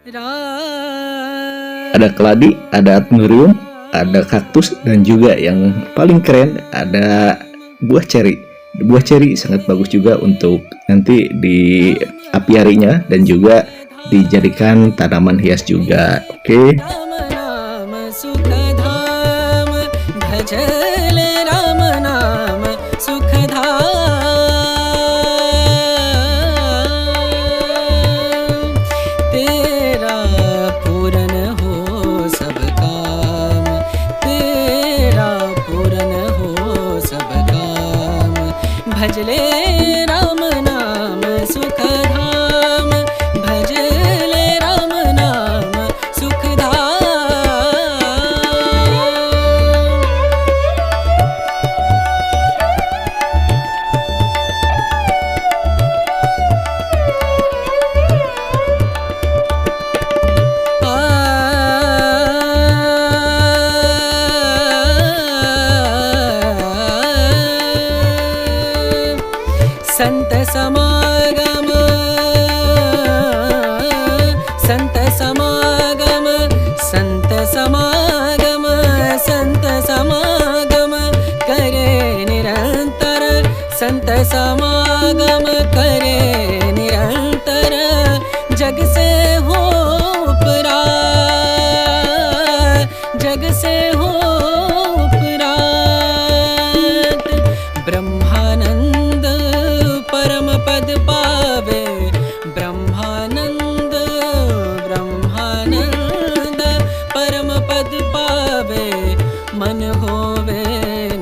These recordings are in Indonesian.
Ada keladi, ada admirium, ada kaktus, dan juga yang paling keren ada buah ceri. Buah ceri sangat bagus juga untuk nanti di apiarinya dan juga dijadikan tanaman hias juga. Oke. भजले राम नाम सुख धाम भजले राम नाम सुख संत समागम संत समागम संत समागम संत समागम करे निरंतर संत समागम करे निरंतर जग से हो उपरात जग से हो उपरात ब्रह्मानंद परम पद पावे ब्रह्मानंद ब्रह्मानंद परम पद पावे मन होवे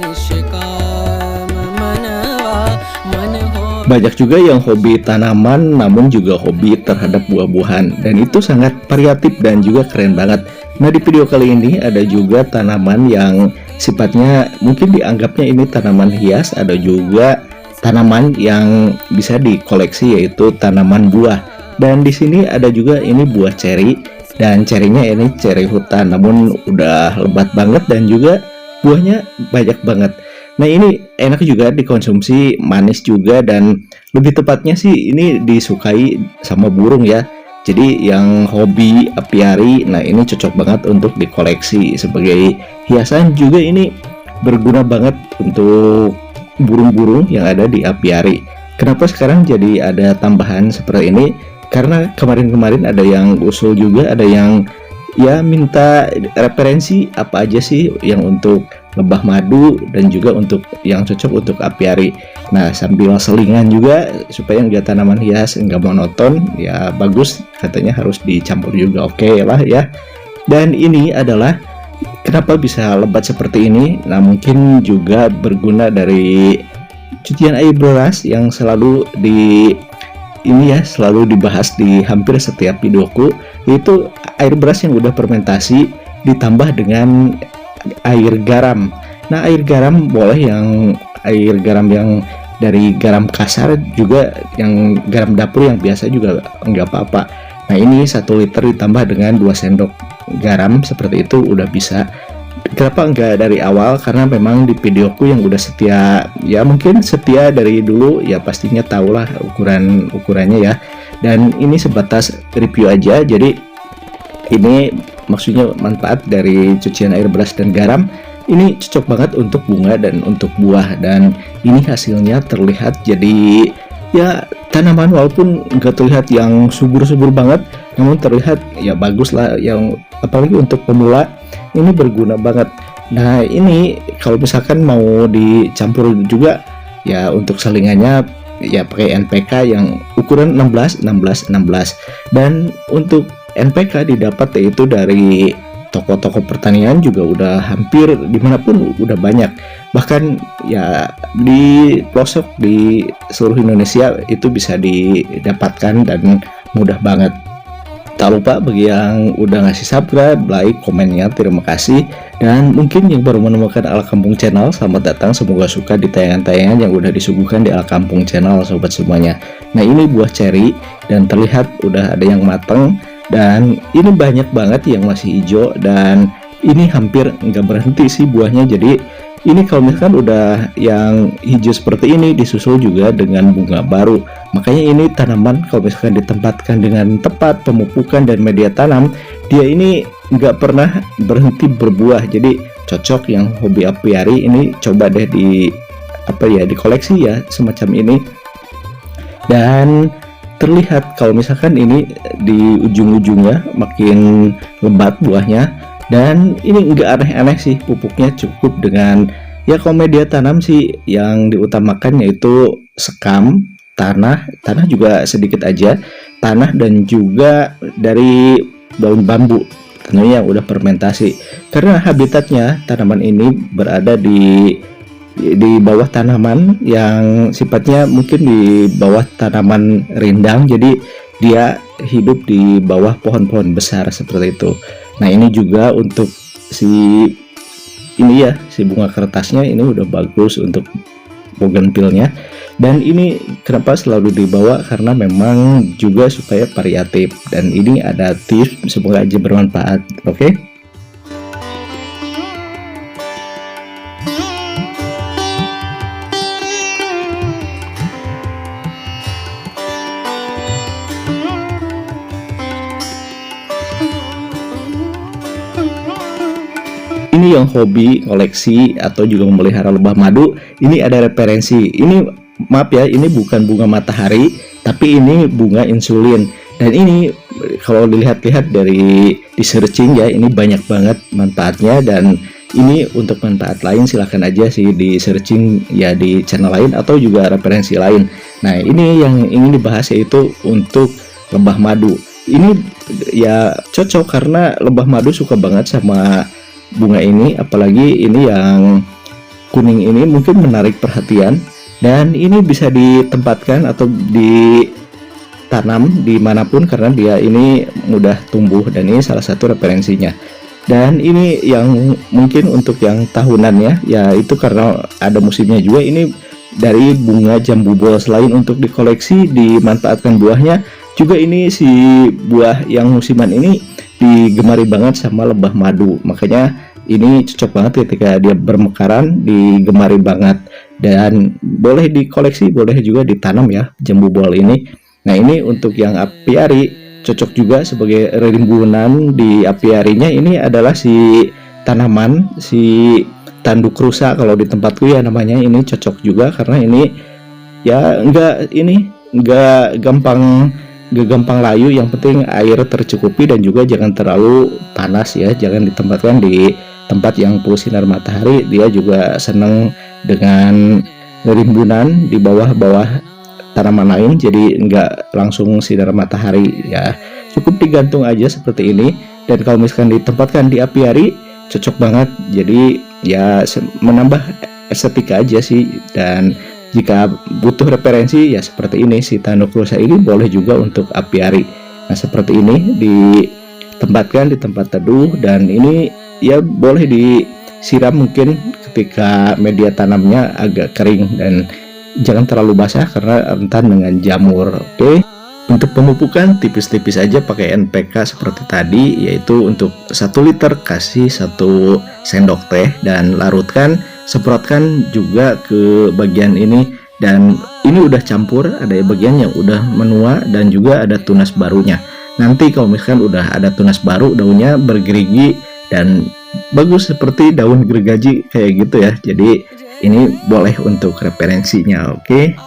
निष्काम मनवा मन हो. Banyak juga yang hobi tanaman namun juga hobi terhadap buah-buahan, dan itu sangat variatif dan juga keren banget. Nah, di video kali ini ada juga tanaman yang sifatnya mungkin dianggapnya ini tanaman hias, ada juga tanaman yang bisa dikoleksi yaitu tanaman buah. Dan di sini ada juga ini buah ceri, dan cerinya ini ceri hutan namun udah lebat banget dan juga buahnya banyak banget. Nah, ini enak juga dikonsumsi, manis juga, dan lebih tepatnya sih ini disukai sama burung ya. Jadi yang hobi apiari, nah ini cocok banget untuk dikoleksi sebagai hiasan juga. Ini berguna banget untuk burung-burung yang ada di apiari. Kenapa sekarang jadi ada tambahan seperti ini? Karena kemarin-kemarin ada yang usul juga, ada yang ya minta referensi apa aja sih yang untuk lebah madu dan juga untuk yang cocok untuk apiari. Nah, sambil selingan juga supaya nggak tanaman hias nggak monoton, ya bagus katanya harus dicampur juga. Oke lah ya. Dan ini adalah kenapa bisa lebat seperti ini. Nah, mungkin juga berguna dari cucian air beras yang selalu selalu dibahas di hampir setiap videoku, yaitu air beras yang udah fermentasi ditambah dengan air garam. Nah, air garam boleh yang air garam yang dari garam kasar, juga yang garam dapur yang biasa juga nggak apa-apa. Nah, ini 1 liter ditambah dengan 2 sendok garam seperti itu udah bisa. Kenapa enggak dari awal? Karena memang di videoku yang udah setia, ya mungkin setia dari dulu ya pastinya tahulah ukurannya ya. Dan ini sebatas review aja, jadi ini maksudnya manfaat dari cucian air beras dan garam. Ini cocok banget untuk bunga dan untuk buah, dan ini hasilnya terlihat jadi ya tanaman walaupun nggak terlihat yang subur-subur banget, namun terlihat ya bagus lah, yang apalagi untuk pemula ini berguna banget. Nah, ini kalau misalkan mau dicampur juga ya untuk selingannya ya pakai NPK yang ukuran 16 dan untuk NPK didapat yaitu dari toko-toko pertanian juga udah hampir dimanapun udah banyak, bahkan ya di pelosok di seluruh Indonesia itu bisa didapatkan dan mudah banget. Tak lupa bagi yang udah ngasih subscribe, like, komennya, terima kasih. Dan mungkin yang baru menemukan Ala Kampung Channel, selamat datang, semoga suka di tayangan-tayangan yang udah disuguhkan di Ala Kampung Channel sobat semuanya. Nah, ini buah ceri dan terlihat udah ada yang matang, dan ini banyak banget yang masih hijau, dan ini hampir nggak berhenti sih buahnya. Jadi Ini kalau misalkan udah yang hijau seperti ini disusul juga dengan bunga baru. Makanya ini tanaman kalau misalkan ditempatkan dengan tepat pemupukan dan media tanam, dia ini nggak pernah berhenti berbuah. Jadi cocok yang hobi apiari ini, coba deh dikoleksi ya semacam ini. Dan terlihat kalau misalkan ini di ujung-ujungnya makin lebat buahnya. Dan ini enggak aneh-aneh sih, pupuknya cukup dengan ya kalau media tanam sih yang diutamakan yaitu sekam, tanah juga sedikit aja, tanah dan juga dari daun bambu tentunya yang udah fermentasi. Karena habitatnya tanaman ini berada di bawah tanaman yang sifatnya mungkin di bawah tanaman rindang, jadi dia hidup di bawah pohon-pohon besar seperti itu. Nah ini juga untuk si bunga kertasnya ini udah bagus untuk bougainville-nya. Dan ini kenapa selalu dibawa, karena memang juga supaya variatif. Dan ini ada tips, semoga aja bermanfaat. Oke? Ini yang hobi koleksi atau juga memelihara lebah madu, ini ada referensi. Ini maaf ya, ini bukan bunga matahari, tapi ini bunga insulin. Dan ini kalau dilihat-lihat dari di searching ya, ini banyak banget manfaatnya. Dan ini untuk manfaat lain silahkan aja sih di searching ya di channel lain atau juga referensi lain. Nah ini yang ingin dibahas yaitu untuk lebah madu. Ini ya cocok karena lebah madu suka banget sama bunga ini, apalagi ini yang kuning ini mungkin menarik perhatian. Dan ini bisa ditempatkan atau ditanam dimanapun karena dia ini mudah tumbuh, dan ini salah satu referensinya. Dan ini yang mungkin untuk yang tahunannya ya itu karena ada musimnya juga. Ini dari bunga jambu bol, selain untuk dikoleksi dimanfaatkan buahnya, juga ini si buah yang musiman ini digemari banget sama lebah madu. Makanya ini cocok banget ketika dia bermekaran, digemari banget. Dan boleh dikoleksi, boleh juga ditanam ya jambu bol ini. Nah ini untuk yang apiari cocok juga sebagai rimbunan di apiarinya. Ini adalah si tanaman, si tanduk rusa kalau di tempatku ya namanya. Ini cocok juga karena ini ya nggak gampang layu. Yang penting air tercukupi dan juga jangan terlalu panas ya, jangan ditempatkan di tempat yang full sinar matahari. Dia juga senang dengan rimbunan di bawah tanaman lain, jadi nggak langsung sinar matahari ya, cukup digantung aja seperti ini. Dan kalau misalkan ditempatkan di apiari cocok banget, jadi ya menambah estetika aja sih. Dan jika butuh referensi ya seperti ini, si tanduk rusa ini boleh juga untuk apiari. Nah seperti ini ditempatkan di tempat teduh, dan ini ya boleh disiram mungkin ketika media tanamnya agak kering, dan jangan terlalu basah karena rentan dengan jamur. Oke. Untuk pemupukan tipis-tipis aja pakai NPK seperti tadi, yaitu untuk 1 liter kasih 1 sendok teh dan larutkan, semprotkan juga ke bagian ini. Dan ini udah campur, ada bagian yang udah menua dan juga ada tunas barunya. Nanti kalau misalkan udah ada tunas baru, daunnya bergerigi dan bagus seperti daun gergaji kayak gitu ya. Jadi ini boleh untuk referensinya. Oke.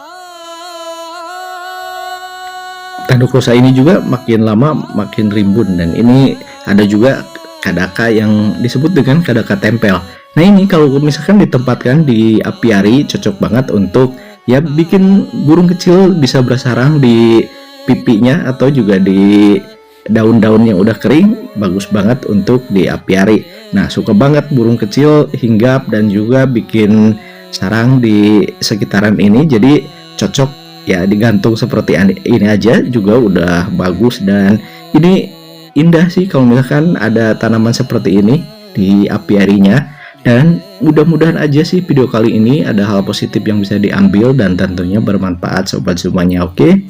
Tanduk rusa ini juga makin lama makin rimbun, dan ini ada juga kadaka yang disebut dengan kadaka tempel. Nah ini kalau misalkan ditempatkan di apiari cocok banget untuk ya bikin burung kecil bisa bersarang di pipinya atau juga di daun-daun yang udah kering. Bagus banget untuk di apiari. Nah suka banget burung kecil hinggap dan juga bikin sarang di sekitaran ini, jadi cocok ya digantung seperti ini aja juga udah bagus. Dan ini indah sih kalau misalkan ada tanaman seperti ini di apiarinya. Dan mudah-mudahan aja sih video kali ini ada hal positif yang bisa diambil dan tentunya bermanfaat sobat semuanya. Oke.